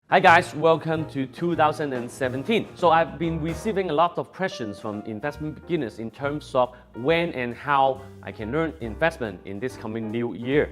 Hi guys, welcome to 2017. So I've been receiving a lot of questions from investment beginners in terms of when and how I can learn investment in this coming new year.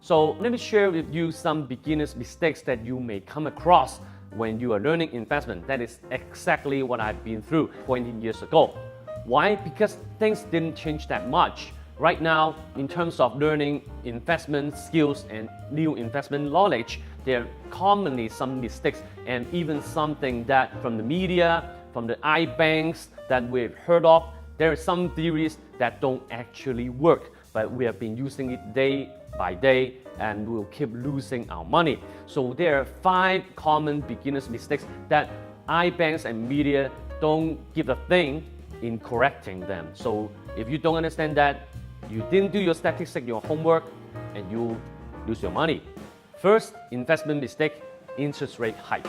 So let me share with you some beginners' mistakes that you may come across when you are learning investment. That is exactly what I've been through 20 years ago. Why? Because things didn't change that much. Right now, in terms of learning investment skills and new investment knowledge, there are commonly some mistakes and even something that from the media, from the iBanks that we've heard of, there are some theories that don't actually work, but we have been using it day by day and we'll keep losing our money. So there are 5 common beginners' mistakes that iBanks and media don't give a thing in correcting them. So if you don't understand that, you didn't do your statistics, your homework, and you lose your money. First, investment mistake, interest rate hike.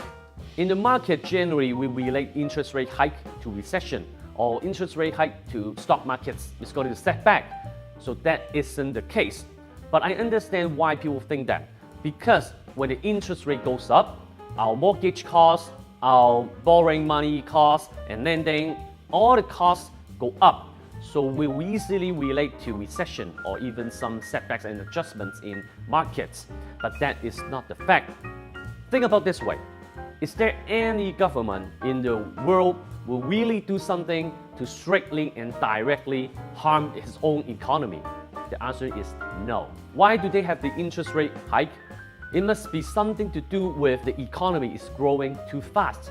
In the market, generally, we relate interest rate hike to recession or interest rate hike to stock markets is going to set back. So that isn't the case. But I understand why people think that. Because when the interest rate goes up, our mortgage costs, our borrowing money costs, and lending, all the costs go up. So we will easily relate to recession or even some setbacks and adjustments in markets. But that is not the fact. Think about this way. Is there any government in the world will really do something to strictly and directly harm its own economy? The answer is no. Why do they have the interest rate hike? It must be something to do with the economy is growing too fast.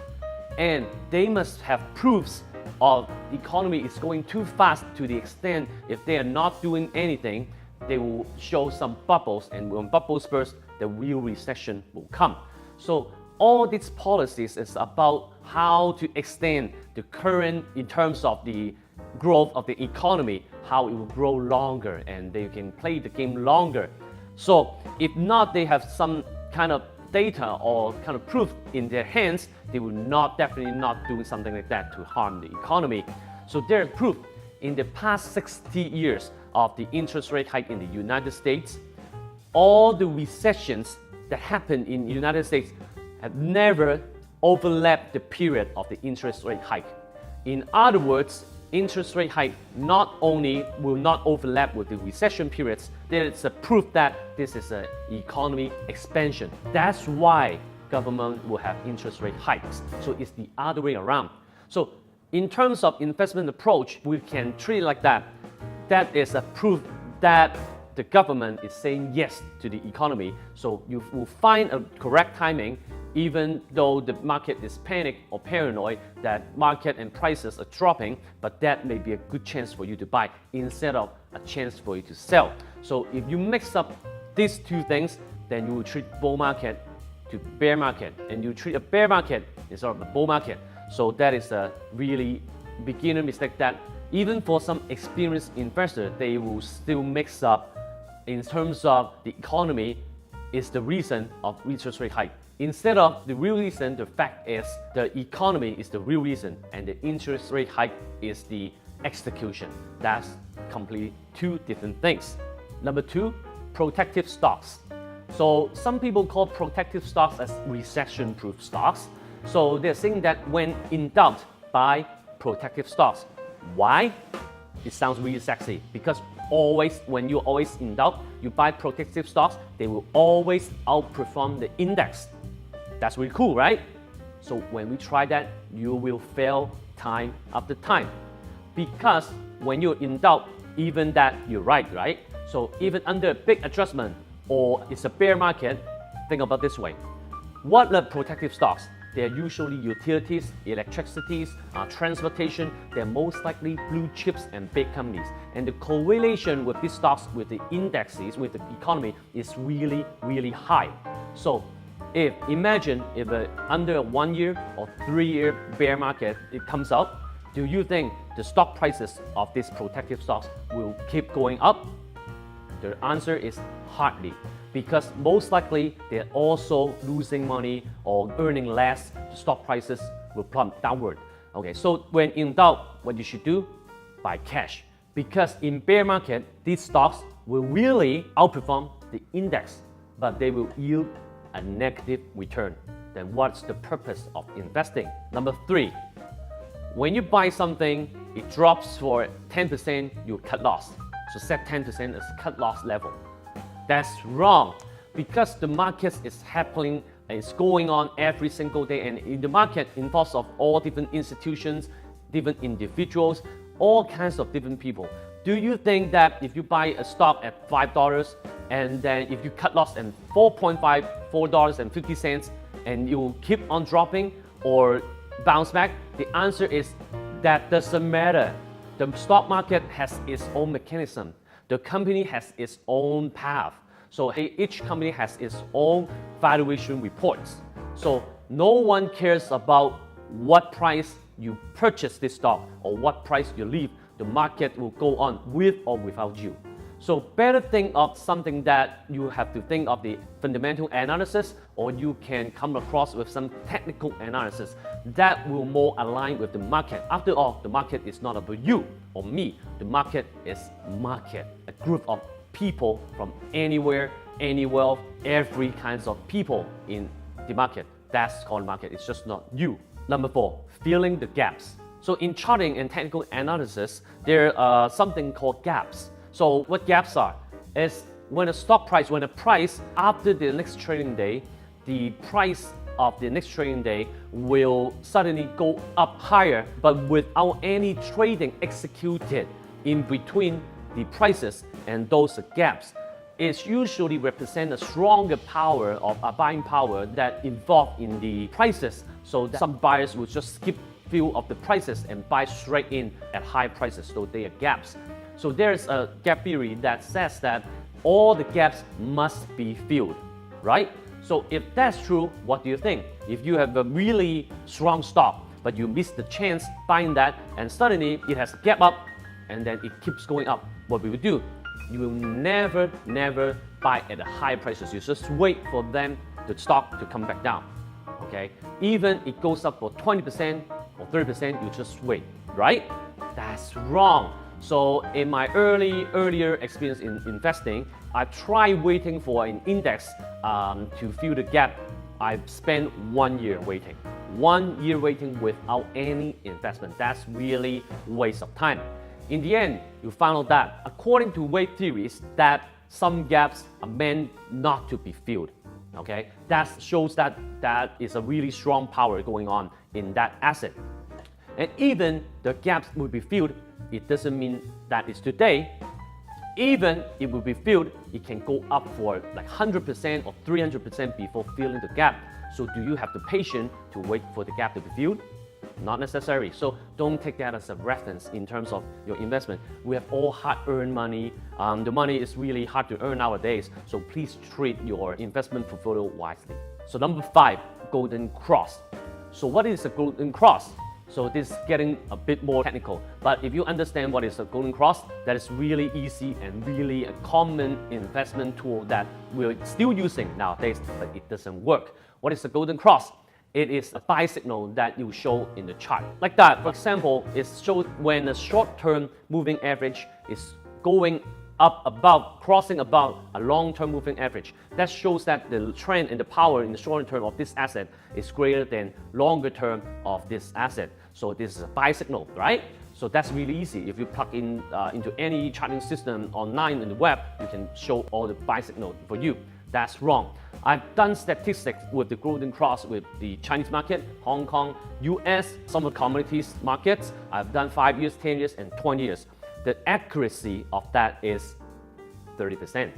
And they must have proofs of the economy is going too fast to the extent if they are not doing anything, they will show some bubbles, and when bubbles burst, the real recession will come. So all these policies is about how to extend the current in terms of the growth of the economy, how it will grow longer and they can play the game longer. So if not, they have some kind of data or kind of proof in their hands, they will definitely not do something like that to harm the economy. So there's proof in the past 60 years of the interest rate hike in the United States, all the recessions that happened in the United States have never overlapped the period of the interest rate hike. In other words, interest rate hike not only will not overlap with the recession periods, there is a proof that this is an economy expansion. That's why government will have interest rate hikes. So it's the other way around. So in terms of investment approach, we can treat it like that. That is a proof that the government is saying yes to the economy. So you will find a correct timing even though the market is panic or paranoid that market and prices are dropping, but that may be a good chance for you to buy instead of a chance for you to sell. So if you mix up these two things, then you will treat bull market to bear market, and you treat a bear market instead of a bull market. So that is a really beginner mistake that even for some experienced investor, they will still mix up in terms of the economy is the reason of interest rate hike. Instead of the real reason, the fact is the economy is the real reason and the interest rate hike is the execution. That's completely 2 different things. Number 2, protective stocks. So some people call protective stocks as recession-proof stocks. So they're saying that when in doubt, buy protective stocks. Why? It sounds really sexy because when you're always in doubt, you buy protective stocks, they will always outperform the index. That's really cool, right? So when we try that, you will fail time after time. Because when you're in doubt, even that you're right? So even under a big adjustment or it's a bear market, think about this way. What are protective stocks? They're usually utilities, electricities, transportation. They're most likely blue chips and big companies. And the correlation with these stocks, with the indexes, with the economy is really, really high. So imagine if under a 1 year or 3 year bear market it comes out, do you think the stock prices of these protective stocks will keep going up? The answer is hardly, because most likely they're also losing money or earning less. The stock prices will plummet downward. Okay, so when in doubt, what you should do? Buy cash, because in bear market these stocks will really outperform the index, but they will yield a negative return. then what's the purpose of investing? Number 3, when you buy something, it drops for 10%, you cut loss. So set 10% as cut loss level. That's wrong, because the market is happening, it's going on every single day, and in the market involves of all different institutions, different individuals, all kinds of different people. Do you think that if you buy a stock at $5 and then if you cut loss at $4.50 and you will keep on dropping or bounce back? The answer is that doesn't matter. The stock market has its own mechanism. The company has its own path. So each company has its own valuation reports. So no one cares about what price you purchase this stock or what price you leave. The market will go on with or without you. So better think of something that you have to think of the fundamental analysis, or you can come across with some technical analysis that will more align with the market. After all, the market is not about you or me. The market is market, a group of people from anywhere, any wealth, every kinds of people in the market. That's called market. It's just not you. Number 4, filling the gaps. So in charting and technical analysis, there are something called gaps. So what gaps are? Is when a price after the next trading day, the price of the next trading day will suddenly go up higher, but without any trading executed in between the prices and those gaps. It usually represents a stronger power of a buying power that involved in the prices. So that some buyers will just skip few of the prices and buy straight in at high prices. So they are gaps. So there's a gap theory that says that all the gaps must be filled, right? So if that's true, what do you think? If you have a really strong stock, but you miss the chance buying that, and suddenly it has a gap up, and then it keeps going up, what we will do? You will never buy at the high prices. You just wait for them, the stock, to come back down. Okay? Even it goes up for 20% or 30%, you just wait, right? That's wrong. So in my earlier experience in investing, I tried waiting for an index to fill the gap. I spent 1 year waiting. 1 year waiting without any investment. That's really waste of time. In the end, you found out that according to wave theories, that some gaps are meant not to be filled. Okay, that shows that is a really strong power going on in that asset. And even the gaps will be filled, it doesn't mean that it's today. Even it will be filled, it can go up for like 100% or 300% before filling the gap. So do you have the patience to wait for the gap to be filled? Not necessary. So don't take that as a reference in terms of your investment. We have all hard-earned money. The money is really hard to earn nowadays. So please treat your investment portfolio wisely. So number 5, golden cross. So what is a golden cross? So this is getting a bit more technical. But if you understand what is a golden cross, that is really easy and really a common investment tool that we're still using nowadays, but it doesn't work. What is a golden cross? It is a buy signal that you show in the chart. Like that, for example, it shows when a short-term moving average is going up above, crossing above a long-term moving average. That shows that the trend and the power in the short term of this asset is greater than longer term of this asset. So this is a buy signal, right? So that's really easy. If you plug in into any charting system online in the web, you can show all the buy signal for you. That's wrong. I've done statistics with the golden cross with the Chinese market, Hong Kong, US, some of the commodities markets. I've done 5 years, 10 years, and 20 years. The accuracy of that is 30%.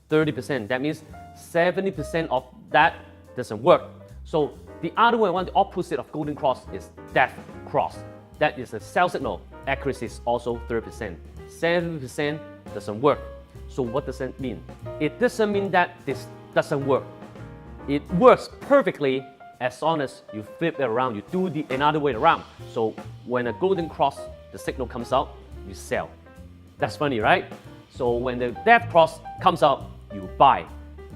30%, that means 70% of that doesn't work. So the other way around, the opposite of golden cross is death cross. That is a sell signal. Accuracy is also 30%. 70% doesn't work. So what does that mean? It doesn't mean that this doesn't work. It works perfectly as long as you flip it around, you do the another way around. So when a golden cross, the signal comes out, you sell. That's funny, right? So when the death cross comes out, you buy.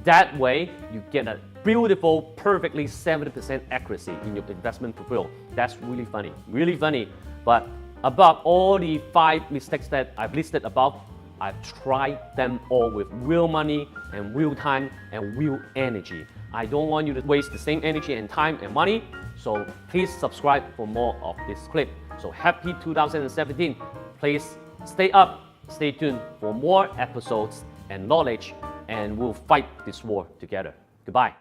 That way, you get a beautiful, perfectly 70% accuracy in your investment portfolio. That's really funny, really funny. But above all the 5 mistakes that I've listed above, I've tried them all with real money and real time and real energy. I don't want you to waste the same energy and time and money, so please subscribe for more of this clip. So happy 2017. Please stay up, stay tuned for more episodes and knowledge, and we'll fight this war together. Goodbye.